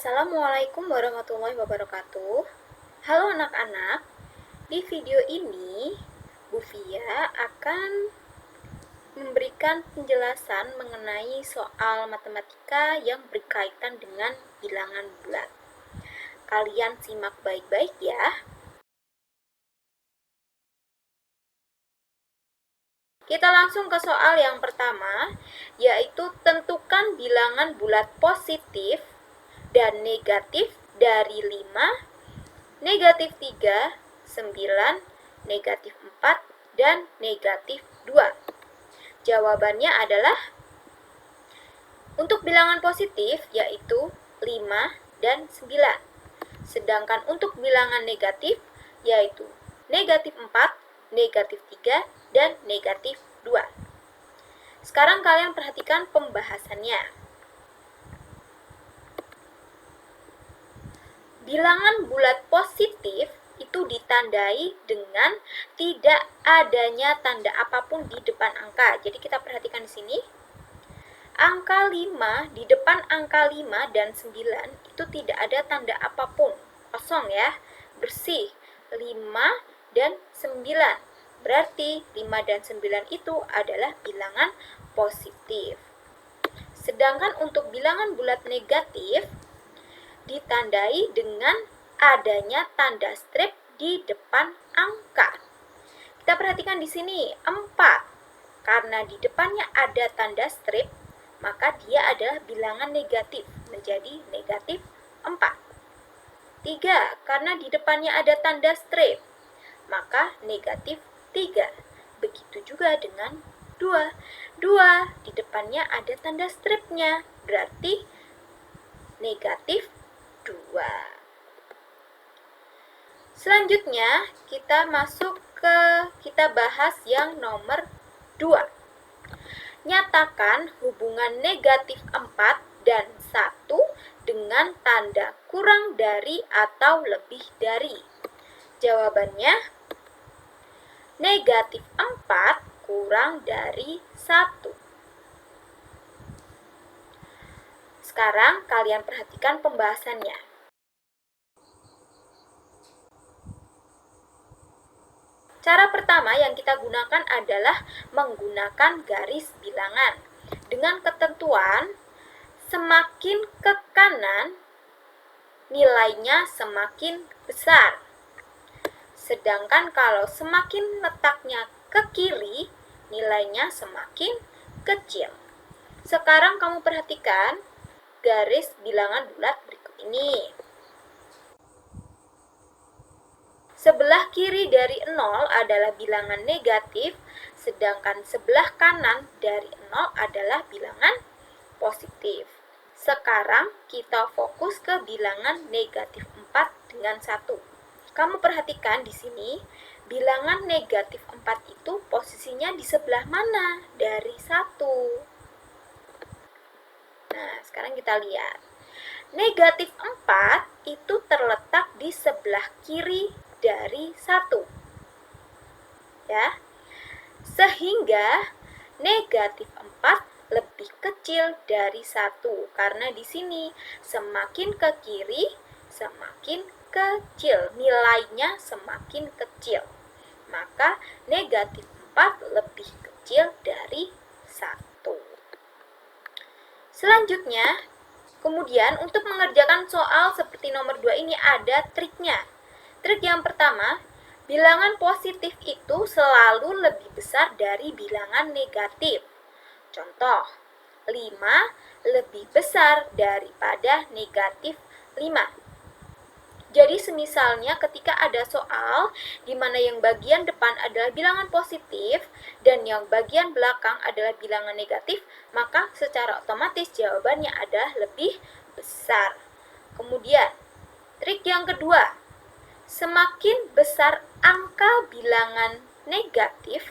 Assalamualaikum warahmatullahi wabarakatuh. Halo anak-anak, di video ini Bu Fia akan memberikan penjelasan mengenai soal matematika yang berkaitan dengan bilangan bulat. Kalian simak baik-baik ya. Kita langsung ke soal yang pertama, yaitu tentukan bilangan bulat positif dan negatif dari 5, negatif 3, 9, negatif 4, dan negatif 2. Jawabannya adalah untuk bilangan positif yaitu 5 dan 9. Sedangkan untuk bilangan negatif yaitu negatif 4, negatif 3, dan negatif 2. Sekarang kalian perhatikan pembahasannya. Bilangan bulat positif itu ditandai dengan tidak adanya tanda apapun di depan angka. Jadi kita perhatikan di sini. Angka 5 di depan angka 5 dan 9 itu tidak ada tanda apapun. Kosong ya, bersih. 5 dan 9. Berarti 5 dan 9 itu adalah bilangan positif. Sedangkan untuk bilangan bulat negatif ditandai dengan adanya tanda strip di depan angka. Kita perhatikan di sini 4. Karena di depannya ada tanda strip, maka dia adalah bilangan negatif, menjadi negatif 4. 3. Karena di depannya ada tanda strip, maka negatif 3. Begitu juga dengan 2. 2 di depannya ada tanda stripnya, berarti negatif 2. Selanjutnya kita bahas yang nomor 2. Nyatakan hubungan negatif 4 dan 1 dengan tanda kurang dari atau lebih dari. Jawabannya negatif 4 kurang dari 1. Sekarang kalian perhatikan pembahasannya. Cara pertama yang kita gunakan adalah menggunakan garis bilangan. Dengan ketentuan, semakin ke kanan, nilainya semakin besar. Sedangkan kalau semakin letaknya ke kiri, nilainya semakin kecil. Sekarang kamu perhatikan garis bilangan bulat berikut ini. Sebelah kiri dari 0 adalah bilangan negatif, sedangkan sebelah kanan dari 0 adalah bilangan positif. Sekarang kita fokus ke bilangan negatif 4 dengan 1. Kamu perhatikan di sini, bilangan negatif 4 itu posisinya di sebelah mana dari 1? Nah, sekarang kita lihat. Negatif 4 itu terletak di sebelah kiri dari 1. Ya. Sehingga negatif 4 lebih kecil dari 1. Karena di sini semakin ke kiri, semakin kecil. Nilainya semakin kecil. Maka negatif 4 lebih kecil dari 1. Selanjutnya, kemudian untuk mengerjakan soal seperti nomor 2 ini ada triknya. Trik yang pertama, bilangan positif itu selalu lebih besar dari bilangan negatif. Contoh, 5 lebih besar daripada negatif 5. Jadi semisalnya ketika ada soal di mana yang bagian depan adalah bilangan positif dan yang bagian belakang adalah bilangan negatif, maka secara otomatis jawabannya adalah lebih besar. Kemudian, trik yang kedua, semakin besar angka bilangan negatif,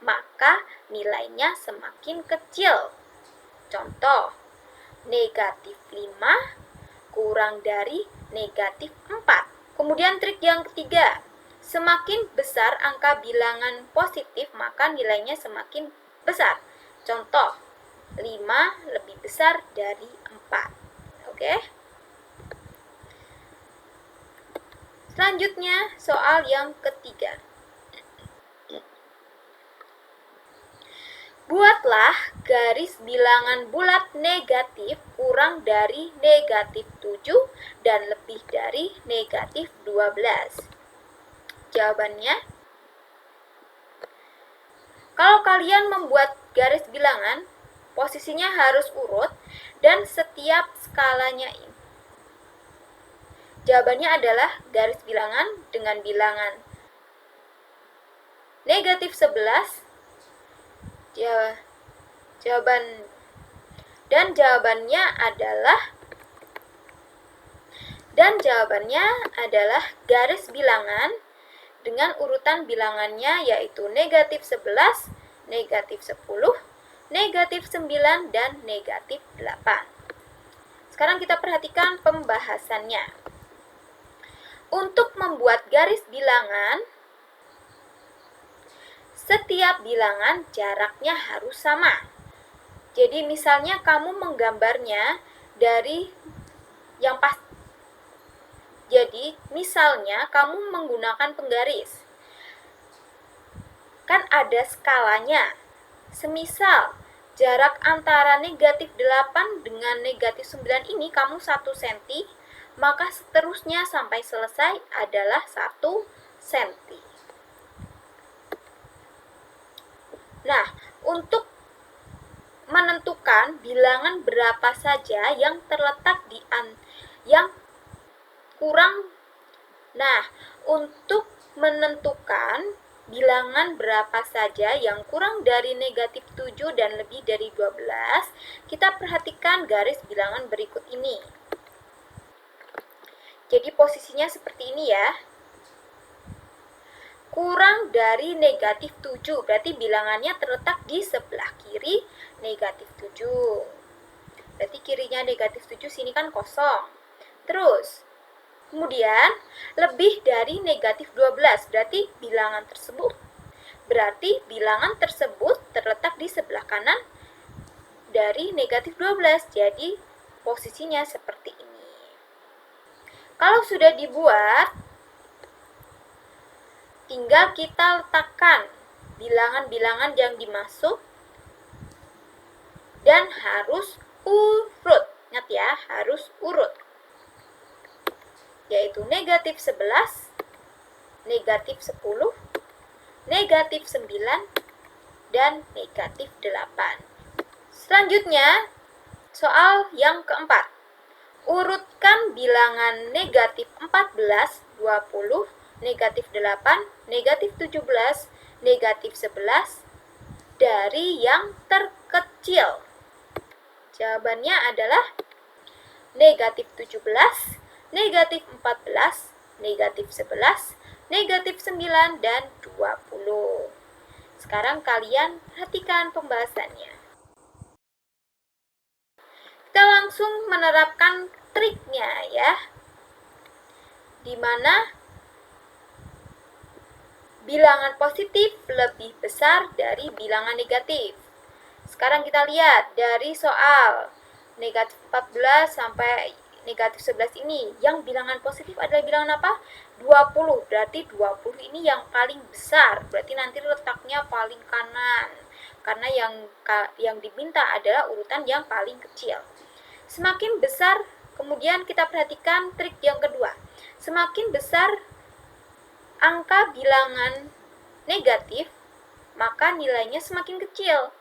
maka nilainya semakin kecil. Contoh, negatif 5 kurang dari negatif 4. Kemudian trik yang ketiga, semakin besar angka bilangan positif, maka nilainya semakin besar. Contoh, 5 lebih besar dari 4. Oke? Selanjutnya, soal yang ketiga. Buatlah garis bilangan bulat negatif kurang dari negatif 7 dan lebih dari negatif 12. Jawabannya, kalau kalian membuat garis bilangan, posisinya harus urut dan setiap skalanya ini. Jawabannya adalah garis bilangan dengan bilangan negatif 11. Jawabannya adalah garis bilangan dengan urutan bilangannya yaitu negatif 11, negatif 10, negatif 9, dan negatif 8. Sekarang kita perhatikan pembahasannya. Untuk membuat garis bilangan, setiap bilangan jaraknya harus sama. Jadi misalnya kamu menggambarnya dari yang pas. Jadi misalnya kamu menggunakan penggaris. Kan ada skalanya. Semisal jarak antara negatif 8 dengan negatif 9 ini kamu 1 cm, maka seterusnya sampai selesai adalah 1 cm. Nah, untuk menentukan bilangan berapa saja yang terletak untuk menentukan bilangan berapa saja yang kurang dari negatif 7 dan lebih dari 12, kita perhatikan garis bilangan berikut ini. Jadi posisinya seperti ini ya. Kurang dari negatif 7, berarti bilangannya terletak di sebelah kiri negatif 7. Berarti kirinya negatif 7, sini kan kosong. Terus, kemudian lebih dari negatif 12, berarti bilangan tersebut terletak di sebelah kanan dari negatif 12. Jadi, posisinya seperti ini. Kalau sudah dibuat, tinggal kita letakkan bilangan-bilangan yang dimasuk dan harus urut. Ingat ya, harus urut. Yaitu negatif 11, negatif 10, negatif 9, dan negatif 8. Selanjutnya, soal yang keempat. Urutkan bilangan negatif 14, 20, negatif 8, negatif 17, negatif 11 dari yang terkecil. Jawabannya adalah negatif 17, negatif 14, negatif 11, negatif 9, dan 20. Sekarang kalian perhatikan pembahasannya. Kita langsung menerapkan triknya ya. Di mana bilangan positif lebih besar dari bilangan negatif. Sekarang kita lihat dari soal negatif 14 sampai negatif 11 ini. Yang bilangan positif adalah bilangan apa? 20. Berarti 20 ini yang paling besar. Berarti nanti letaknya paling kanan. Karena yang diminta adalah urutan yang paling kecil. Semakin besar, kemudian kita perhatikan trik yang kedua. Semakin besar angka bilangan negatif, maka nilainya semakin kecil.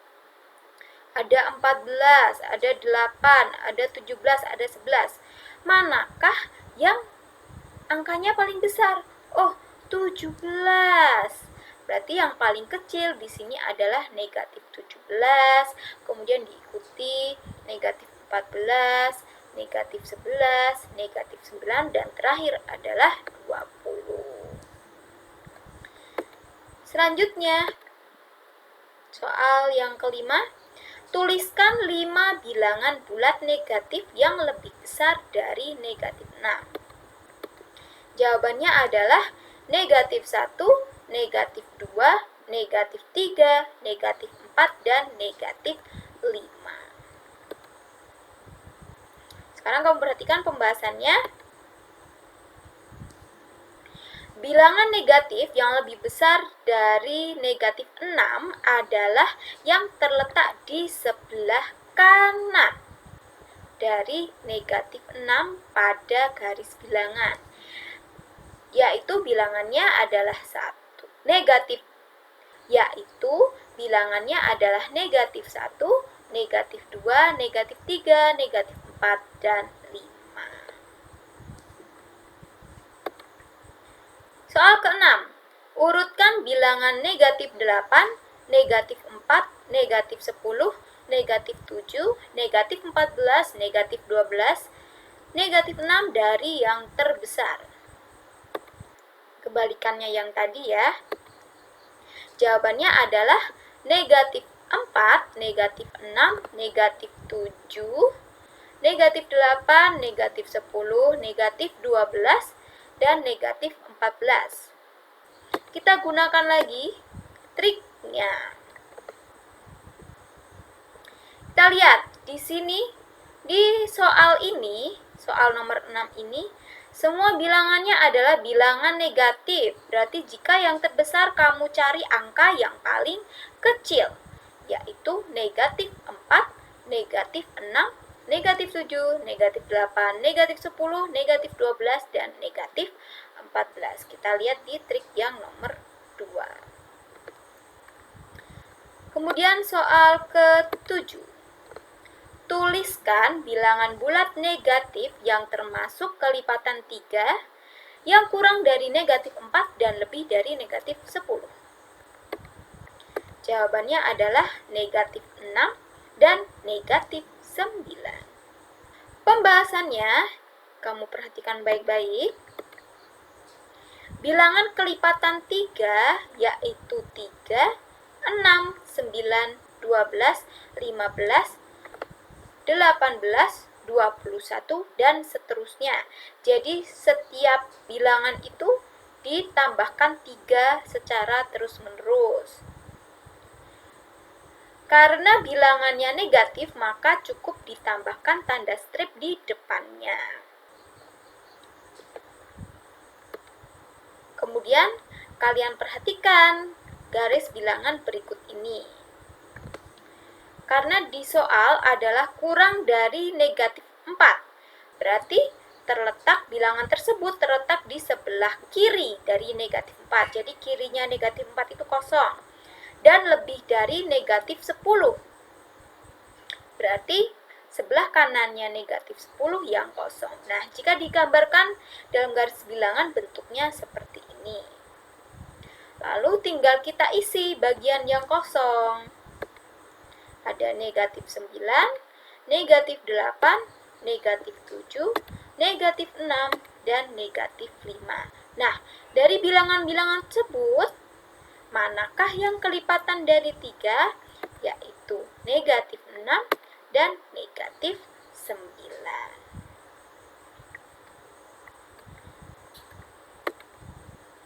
Ada 14, ada 8, ada 17, ada 11. Manakah yang angkanya paling besar? Oh, 17. Berarti yang paling kecil di sini adalah negatif 17, kemudian diikuti negatif 14, negatif 11, negatif 9, dan terakhir adalah 20. Selanjutnya, soal yang kelima, tuliskan 5 bilangan bulat negatif yang lebih besar dari negatif 6. Jawabannya adalah negatif 1, negatif 2, negatif 3, negatif 4, dan negatif 5. Sekarang kamu perhatikan pembahasannya. Bilangan negatif yang lebih besar dari negatif 6 adalah yang terletak di sebelah kanan dari negatif 6 pada garis bilangan, yaitu bilangannya adalah 1. Bilangannya adalah negatif 1, negatif 2, negatif 3, negatif 4, dan 5. Soal ke-6. Urutkan bilangan negatif 8, negatif 4, negatif 10, negatif 7, negatif 14, negatif 12, negatif 6 dari yang terbesar. Kebalikannya yang tadi ya. Jawabannya adalah negatif 4, negatif 6, negatif 7, negatif 8, negatif 10, negatif 12, dan negatif 14. Kita gunakan lagi triknya. Kita lihat di sini, di soal ini, soal nomor 6 ini, semua bilangannya adalah bilangan negatif. Berarti jika yang terbesar kamu cari angka yang paling kecil, yaitu negatif 4, negatif 6, negatif 7, negatif 8, negatif 10, negatif 12, dan negatif 14. Kita lihat di trik yang nomor 2. Kemudian soal ke-7. Tuliskan bilangan bulat negatif yang termasuk kelipatan 3 yang kurang dari negatif 4 dan lebih dari negatif 10. Jawabannya adalah negatif 6 dan negatif 9. Pembahasannya, kamu perhatikan baik-baik. Bilangan kelipatan 3 yaitu 3, 6, 9, 12, 15, 18, 21, dan seterusnya. Jadi setiap bilangan itu ditambahkan 3 secara terus-menerus. Karena bilangannya negatif, maka cukup ditambahkan tanda strip di depannya. Kemudian kalian perhatikan garis bilangan berikut ini. Karena di soal adalah kurang dari negatif 4. Berarti bilangan tersebut terletak di sebelah kiri dari negatif 4. Jadi kirinya negatif 4 itu kosong. Dan lebih dari negatif 10. Berarti sebelah kanannya negatif 10 yang kosong. Nah, jika digambarkan dalam garis bilangan bentuknya seperti ini. Lalu tinggal kita isi bagian yang kosong. Ada negatif 9, negatif 8, negatif 7, negatif 6, dan negatif 5. Nah, dari bilangan-bilangan tersebut, manakah yang kelipatan dari 3? Yaitu negatif 6 dan negatif 9.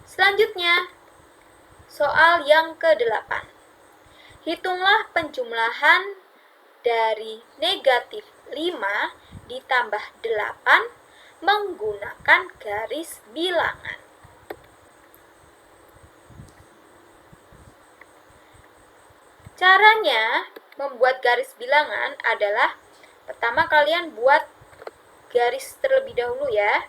Selanjutnya, soal yang ke-8. Hitunglah penjumlahan dari negatif 5 ditambah 8 menggunakan garis bilangan. Caranya membuat garis bilangan adalah pertama kalian buat garis terlebih dahulu ya.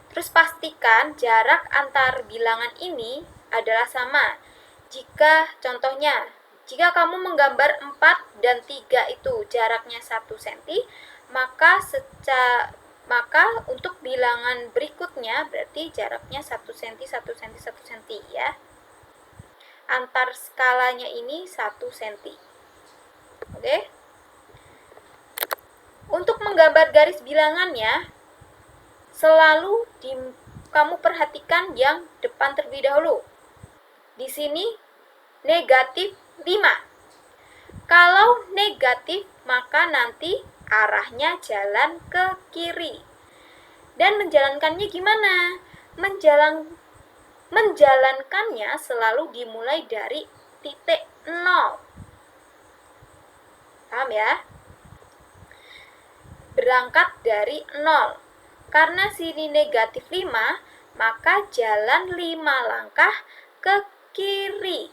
Terus pastikan jarak antar bilangan ini adalah sama. Jika contohnya, jika kamu menggambar 4 dan 3 itu jaraknya 1 cm, maka untuk bilangan berikutnya berarti jaraknya 1 cm, 1 cm, 1 cm ya. Antar skalanya ini 1 cm. Oke? Untuk menggambar garis bilangannya, selalu kamu perhatikan yang depan terlebih dahulu. Di sini negatif 5. Kalau negatif, maka nanti arahnya jalan ke kiri. Dan menjalankannya gimana? Menjalankannya selalu dimulai dari titik 0. Paham ya? Berangkat dari 0. Karena sini negatif 5, maka jalan 5 langkah ke kiri,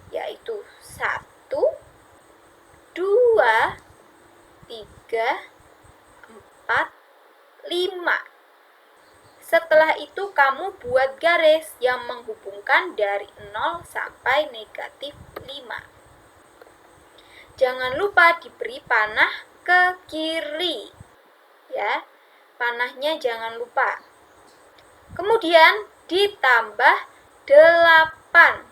yaitu 1, 2, 3, 4, 5. Setelah itu kamu buat garis yang menghubungkan dari 0 sampai negatif 5. Jangan lupa diberi panah ke kiri. Ya, panahnya jangan lupa. Kemudian ditambah 8.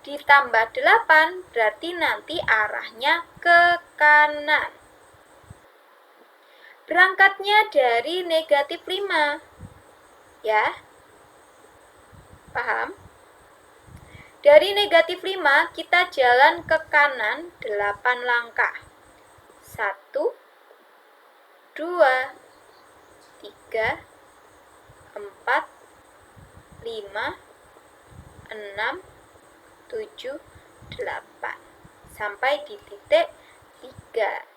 Ditambah 8 berarti nanti arahnya ke kanan. Berangkatnya dari negatif 5. Ya, paham? Dari negatif 5 kita jalan ke kanan 8 langkah. 1, 2, 3, 4, 5, 6, 7, 8. Sampai di titik 3.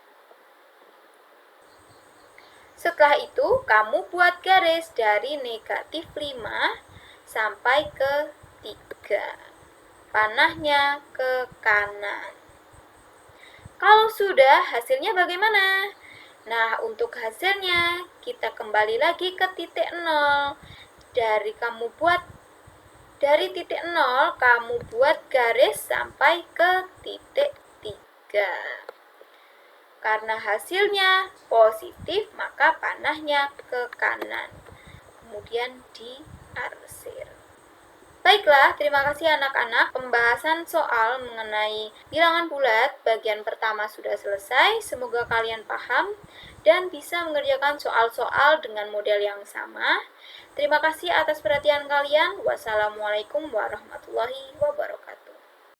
Setelah itu, kamu buat garis dari negatif 5 sampai ke 3. Panahnya ke kanan. Kalau sudah, hasilnya bagaimana? Nah, untuk hasilnya, kita kembali lagi ke titik 0. Dari titik 0, kamu buat garis sampai ke titik 3. Karena hasilnya positif, maka panahnya ke kanan. Kemudian diarsir. Baiklah, terima kasih anak-anak. Pembahasan soal mengenai bilangan bulat bagian pertama sudah selesai. Semoga kalian paham dan bisa mengerjakan soal-soal dengan model yang sama. Terima kasih atas perhatian kalian. Wassalamualaikum warahmatullahi wabarakatuh.